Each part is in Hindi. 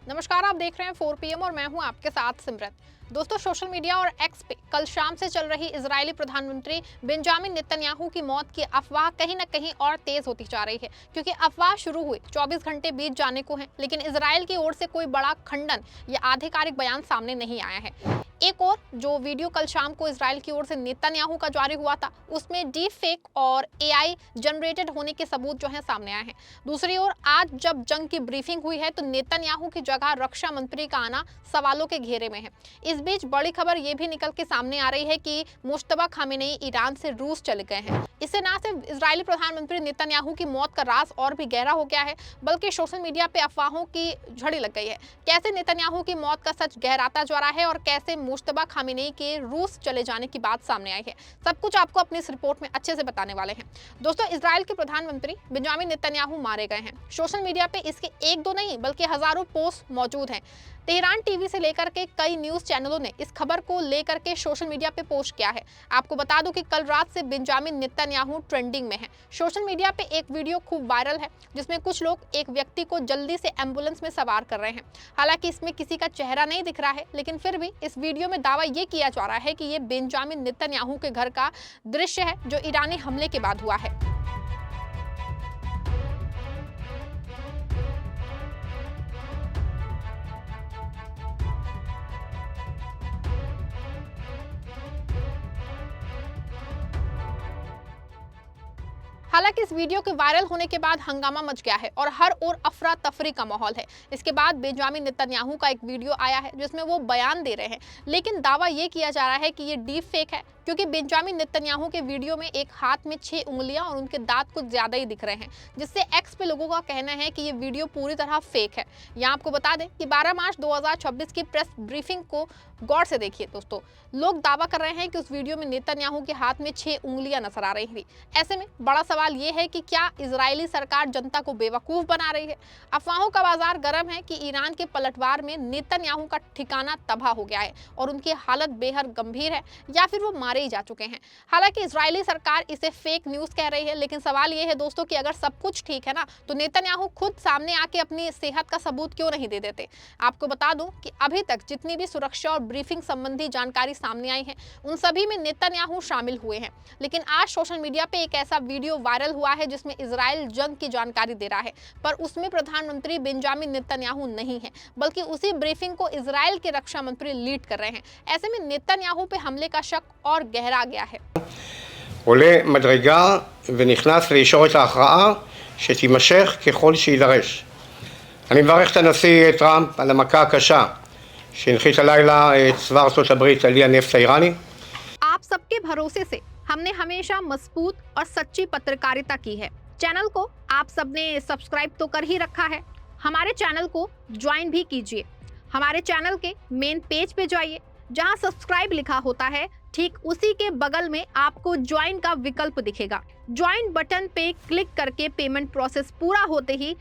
नमस्कार, आप देख रहे हैं 4 PM और मैं हूं आपके साथ सिमरत। दोस्तों, सोशल मीडिया और एक्स पे कल शाम से चल रही इजरायली प्रधानमंत्री बेंजामिन नेतन्याहू की मौत की अफवाह कहीं न कहीं और तेज होती जा रही है, क्योंकि अफवाह शुरू हुए 24 घंटे बीत जाने को हैं, लेकिन इजराइल की ओर से कोई बड़ा खंडन या आधिकारिक बयान सामने नहीं आया है। एक और जो वीडियो कल शाम को इजराइल की ओर से नेतन्याहू का जारी हुआ था, उसमें डीप फेक और एआई जनरेटेड होने के सबूत जो हैं सामने आए हैं। दूसरी ओर आज जब जंग की ब्रीफिंग हुई है, तो नेतन्याहू की जगह रक्षा मंत्री का आना सवालों के घेरे में है। इस बीच बड़ी खबर ये भी निकल के सामने आ रही है कि मुश्तबा खामेनेई ईरान से रूस चले गए हैं। इससे न सिर्फ इजरायली प्रधानमंत्री नेतन्याहू की मौत का राज और भी गहरा हो गया है, बल्कि सोशल मीडिया पे अफवाहों की झड़ी लग गई है। कैसे नेतन्याहू की मौत का सच गहराता जा रहा है और कैसे मुश्तबा खामेनेई के रूस चले जाने की बात सामने आई है, सब कुछ आपको अपनी इस रिपोर्ट में अच्छे से बताने वाले हैं। दोस्तों, इजराइल के प्रधानमंत्री बेंजामिन नेतन्याहू मारे गए हैं। सोशल मीडिया पे इसके एक दो नहीं बल्कि हजारों पोस्ट मौजूद हैं। तेहरान टीवी से लेकर के कई न्यूज चैनलों ने इस खबर को लेकर के सोशल मीडिया पे पोस्ट किया है। आपको बता दूं कि कल रात से बेंजामिन नेतन्याहू ट्रेंडिंग में है। सोशल मीडिया पे एक वीडियो खूब वायरल है, जिसमें कुछ लोग एक व्यक्ति को जल्दी से एम्बुलेंस में सवार कर रहे हैं। हालांकि इसमें किसी का चेहरा नहीं दिख रहा है, लेकिन फिर भी इस वीडियो में दावा ये किया जा रहा है कि ये बेंजामिन नेतन्याहू के घर का दृश्य है, जो ईरानी हमले के बाद हुआ है। हालांकि इस वीडियो के वायरल होने के बाद हंगामा मच गया है और हर ओर अफरा तफरी का माहौल है। इसके बाद बेंजामिन नेतन्याहू का एक वीडियो आया है, जिसमें वो बयान दे रहे हैं, लेकिन दावा ये किया जा रहा है कि ये डीप फेक है, क्योंकि बेंजामिन नेतन्याहू के वीडियो में एक हाथ में 6 उंगलियां और उनके दांत कुछ ज्यादा ही दिख रहे हैं, जिससे एक्स पे लोगों का कहना है कि ये वीडियो पूरी तरह फेक है। यहाँ आपको बता दें कि 12 मार्च 2026 की प्रेस ब्रीफिंग को गौर से देखिए। दोस्तों, लोग दावा कर रहे हैं कि उस वीडियो में नेतन्याहू के हाथ में 6 उंगलियां नजर आ रही थी। ऐसे में बड़ा सवाल ये है कि क्या इजरायली सरकार जनता को बेवकूफ बना रही है? अफवाहों का बाजार गर्म है कि ईरान के पलटवार में नेतन्याहू का ठिकाना तबाह हो गया है और उनकी हालत बेहद गंभीर है, या फिर वो मारे ही जा चुके हैं। हालांकि इजरायली सरकार इसे फेक न्यूज कह रही है, लेकिन सवाल ये है दोस्तों कि अगर सब कुछ ठीक है ना, तो नेतन्याहू खुद सामने आके अपनी सेहत का सबूत क्यों नहीं दे देते? आपको बता दूं कि अभी तक जितनी भी सुरक्षा और ब्रीफिंग संबंधी जानकारी सामने आई है, उन सभी में नेतन्याहू शामिल हुए हैं। लेकिन आज सोशल मीडिया पे एक ऐसा वीडियो वायरल हुआ है, जिसमें इजराइल जंग की जानकारी दे रहा है, पर उसमें प्रधानमंत्री बेंजामिन नेतन्याहू नहीं है, बल्कि उसी ब्रीफिंग को इजराइल के रक्षा मंत्री लीड कर रहे हैं। ऐसे में नेतन्याहू पे हमले का शक और गहरा गया है। עולה מדרגה ונכנס לישורת ההכרעה שתימשך ככל שידרש. אני מברך את הנשיא טראמפ על המכה הקשה שהנחית הלילה צבא ארצות הברית על אי הנפט האיראני. आप सबके भरोसे से हमने हमेशा मजबूत और सच्ची पत्रकारिता की है। चैनल को आप सबने सब्सक्राइब तो कर ही रखा है, हमारे चैनल को ज्वाइन भी कीजिए। हमारे चैनल के मेन पेज पे जाइए, जहां सब्सक्राइब लिखा होता है, ठीक उसी के बगल में आपको ज्वाइन का विकल्प दिखेगा। ज्वाइन बटन पे क्लिक करके पेमेंट प्रोसेस पूरा होते ही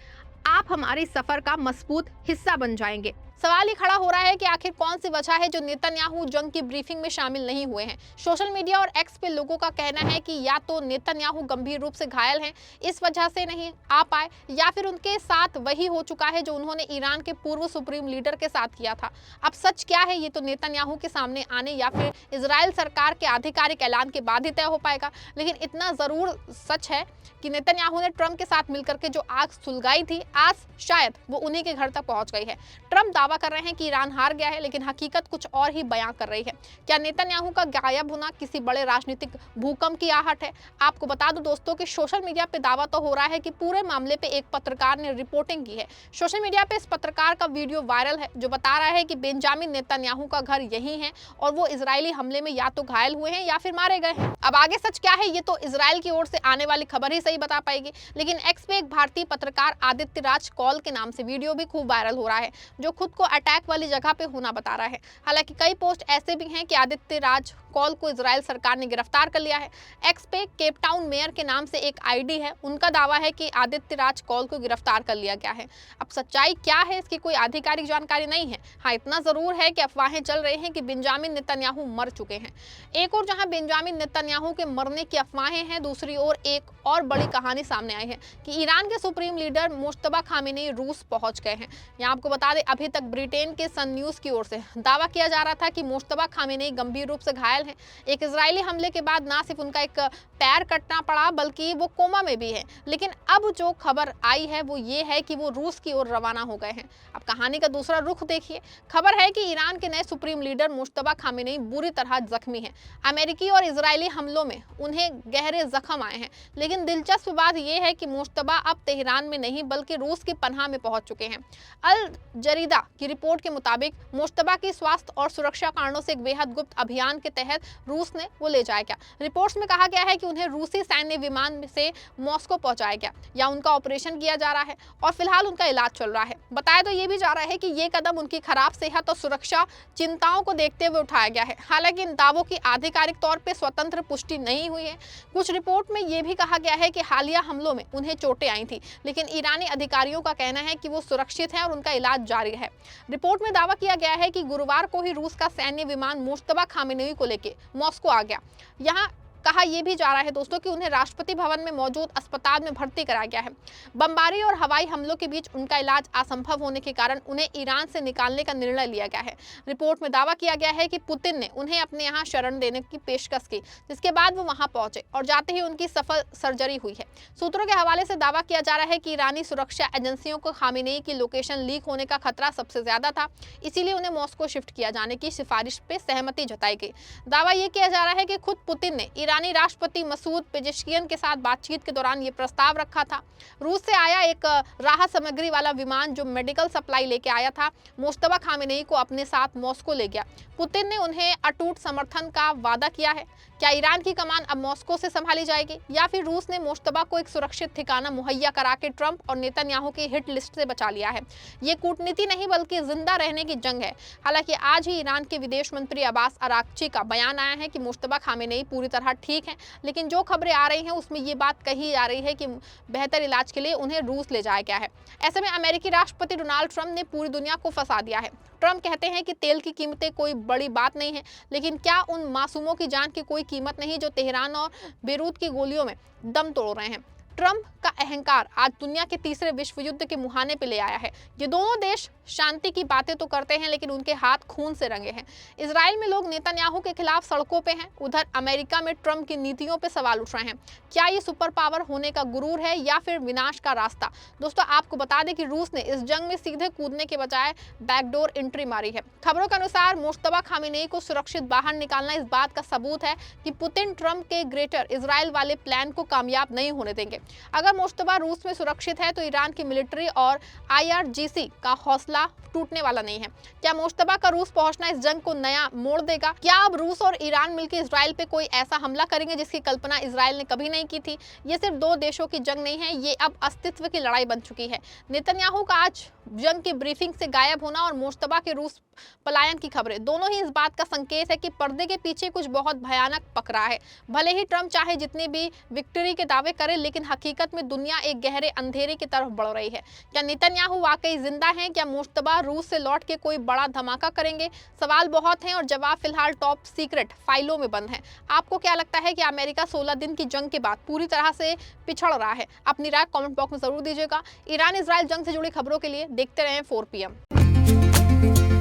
आप हमारे सफर का मजबूत हिस्सा बन जाएंगे। सवाल ये खड़ा हो रहा है कि आखिर कौन सी वजह है जो नेतन्याहू जंग की ब्रीफिंग में शामिल नहीं हुए हैं। सोशल मीडिया और एक्स पे लोगों का कहना है कि या तो नेतन्याहू गंभीर रूप से घायल हैं, इस वजह से नहीं आ पाए, या फिर उनके साथ वही हो चुका है जो उन्होंने ईरान के पूर्व सुप्रीम लीडर के साथ किया था। अब सच क्या है, ये तो नेतन्याहू के सामने आने या फिर इजराइल सरकार के आधिकारिक ऐलान के बाद ही तय हो पाएगा। लेकिन इतना जरूर सच है कि नेतन्याहू ने ट्रंप के साथ मिलकर के जो आग सुलगाई थी, आज शायद वो उन्हीं के घर तक पहुंच गई है। ट्रंप दावा कर रहे हैं कि ईरान हार गया है, लेकिन हकीकत कुछ और ही बयां कर रही है। क्या नेतन्याहू का गायब होना किसी बड़े राजनीतिक भूकंप की आहट है? आपको बता दूं दोस्तों कि सोशल मीडिया पे दावा तो हो रहा है कि पूरे मामले पे एक पत्रकार ने रिपोर्टिंग की है। सोशल मीडिया पे इस पत्रकार का वीडियो वायरल है, जो बता रहा है कि बेंजामिन नेतन्याहू का घर यही है और वो इजरायली हमले में या तो घायल हुए हैं या फिर मारे गए हैं। अब आगे सच क्या है, ये तो इजराइल की ओर से आने वाली खबर ही सही बता पाएगी। लेकिन एक्स पे एक भारतीय पत्रकार आदित्य राज कॉल के नाम से वीडियो भी खूब वायरल हो रहा है, जो खुद को अटैक वाली जगह पे होना बता रहा है। हालांकि कई पोस्ट ऐसे भी हैं कि आदित्य राज कॉल को इजराइल सरकार ने गिरफ्तार कर लिया है। एक्स पे केप टाउन मेयर के नाम से एक आईडी है, उनका दावा है कि आदित्य राज कॉल को गिरफ्तार कर लिया गया है। अब सच्चाई क्या है इसकी कोई आधिकारिक जानकारी नहीं है। हाँ, इतना जरूर है कि अफवाहें चल रही हैं कि बेंजामिन नेतन्याहू मर चुके हैं। एक और जहां बेंजामिन नेतन्याहू के मरने की अफवाहें हैं, दूसरी ओर एक और बड़ी कहानी सामने आई है कि ईरान के सुप्रीम लीडर मुश्तबा खामेनी रूस पहुंच गए हैं। यहाँ आपको बता दें, अभी तक ब्रिटेन के सन न्यूज की ओर से दावा किया जा रहा था कि मुश्तबा खामेनी गंभीर रूप से घायल हैं। एक इजरायली हमले के बाद ना सिर्फ उनका एक पैर कटना पड़ा बल्कि वो कोमा में भी है। लेकिन अब जो खबर आई है वो ये है कि वो रूस की ओर रवाना हो गए हैं। अब कहानी का दूसरा रुख देखिए। खबर है कि ईरान के नए सुप्रीम लीडर मुश्तबा खामेनी बुरी तरह जख्मी हैं। अमेरिकी और इजरायली हमलों में उन्हें गहरे जख्म आए हैं। लेकिन दिलचस्प बात यह है कि मुश्तबा अब तेहरान में नहीं बल्कि रूस की पनाह में पहुंच चुके हैं। अल जरीदा की रिपोर्ट के मुताबिक मुश्तबा की स्वास्थ्य और सुरक्षा कारणों से एक बेहद गुप्त अभियान के तहत रूस ने वो ले जाया गया। रिपोर्ट्स में कहा गया है कि उन्हें रूसी सैन्य विमान से मॉस्को पहुंचाया गया या उनका ऑपरेशन किया जा रहा है और फिलहाल उनका इलाज चल रहा है। बताया तो ये भी जा रहा है कि ये कदम उनकी खराब सेहत और सुरक्षा चिंताओं को देखते हुए उठाया गया है। हालांकि इन दावों की आधिकारिक तौर पर स्वतंत्र पुष्टि नहीं हुई है। कुछ रिपोर्ट में यह भी कहा गया है कि हालिया हमलों में उन्हें चोटें आई थी, लेकिन ईरानी अधिकारियों का कहना है कि वो सुरक्षित हैं और उनका इलाज जारी है। रिपोर्ट में दावा किया गया है कि गुरुवार को ही रूस का सैन्य विमान मुश्तबा खामेनी को लेकर मॉस्को आ गया। यहाँ कहा यह भी जा रहा है दोस्तों कि उन्हें राष्ट्रपति भवन में मौजूद अस्पताल में भर्ती कराया गया है। बमबारी और हवाई हमलों के बीच उनका इलाज असंभव होने के कारण उन्हें ईरान से निकालने का निर्णय लिया गया है। रिपोर्ट में दावा किया गया है कि पुतिन ने उन्हें अपने यहाँ शरण देने की पेशकश की, जिसके बाद वो वहां पहुंचे और जाते ही उनकी सफल सर्जरी हुई है। सूत्रों के हवाले से दावा किया जा रहा है कि ईरानी सुरक्षा एजेंसियों को खामेनी की लोकेशन लीक होने का खतरा सबसे ज्यादा था, इसीलिए उन्हें मॉस्को शिफ्ट किया जाने की सिफारिश पे सहमति जताई गई। दावा यह किया जा रहा है कि खुद पुतिन ने ईरानी राष्ट्रपति मसूद पेजेश्कियन के साथ बातचीत के दौरान ये प्रस्ताव रखा था। रूस से आया एक राहत सामग्री वाला विमान जो मेडिकल सप्लाई लेके आया था, मुश्तबा खामेनी को अपने साथ मॉस्को ले गया। पुतिन ने उन्हें अटूट समर्थन का वादा किया है। क्या ईरान की कमान अब मॉस्को से संभाली जाएगी या फिर रूस ने मुश्तबा को एक सुरक्षित ठिकाना मुहैया करा के ट्रंप और नेतन्याहू की हिट लिस्ट से बचा लिया है? ये कूटनीति नहीं बल्कि जिंदा रहने की जंग है। हालांकि आज ही ईरान के विदेश मंत्री अब्बास अराक्ची का बयान आया है कि मुश्तबा खामेनी पूरी तरह ठीक है, लेकिन जो खबरें आ रही हैं उसमें ये बात कही जा रही है कि बेहतर इलाज के लिए उन्हें रूस ले जाया गया है। ऐसे में अमेरिकी राष्ट्रपति डोनाल्ड ट्रंप ने पूरी दुनिया को फंसा दिया है। ट्रंप कहते हैं कि तेल की कीमतें कोई बड़ी बात नहीं है, लेकिन क्या उन मासूमों की जान की कोई कीमत नहीं जो तेहरान और बेरूत की गोलियों में दम तोड़ रहे हैं? ट्रंप का अहंकार आज दुनिया के तीसरे विश्व युद्ध के मुहाने पे ले आया है। ये दोनों देश शांति की बातें तो करते हैं, लेकिन उनके हाथ खून से रंगे हैं। इजराइल में लोग नेतन्याहू के खिलाफ सड़कों पे हैं, उधर अमेरिका में ट्रंप की नीतियों पे सवाल उठ रहे हैं। क्या ये सुपर पावर होने का गुरूर है या फिर विनाश का रास्ता? दोस्तों, आपको बता दें कि रूस ने इस जंग में सीधे कूदने के बजाय बैकडोर एंट्री मारी है। खबरों के अनुसार मुश्तबा खामेनी को सुरक्षित बाहर निकालना इस बात का सबूत है कि पुतिन ट्रंप के ग्रेटर इजराइल वाले प्लान को कामयाब नहीं होने देंगे। अगर मुश्तबा रूस में सुरक्षित है तो ईरान की मिलिट्री और IRGC का हौसला टूटने वाला नहीं है। क्या मुश्तबा का रूस पहुंचना इस जंग को नया मोड़ देगा? क्या अब रूस और ईरान मिलकर इजराइल पे कोई ऐसा हमला करेंगे जिसकी कल्पना इजराइल ने कभी नहीं की थी? ये सिर्फ दो देशों की जंग नहीं है, ये अब अस्तित्व की लड़ाई बन चुकी है। नेतन्याहू का आज जंग की ब्रीफिंग से गायब होना और मुश्तबा के रूस पलायन की खबरें दोनों ही इस बात का संकेत है कि पर्दे के पीछे कुछ बहुत भयानक पक रहा है। भले ही ट्रंप चाहे जितने भी विक्ट्री के दावे करे, लेकिन हकीकत में दुनिया एक गहरे अंधेरे की तरफ बढ़ रही है। क्या नेतन्याहू वाकई जिंदा हैं? क्या मुश्तबा रूस से लौट के कोई बड़ा धमाका करेंगे? सवाल बहुत हैं और जवाब फिलहाल टॉप सीक्रेट फाइलों में बंद है। आपको क्या लगता है कि अमेरिका 16 दिन की जंग के बाद पूरी तरह से पिछड़ रहा है? अपनी राय कमेंट बॉक्स में जरूर दीजिएगा। ईरान इजराइल जंग से जुड़ी खबरों के लिए देखते रहें 4 PM।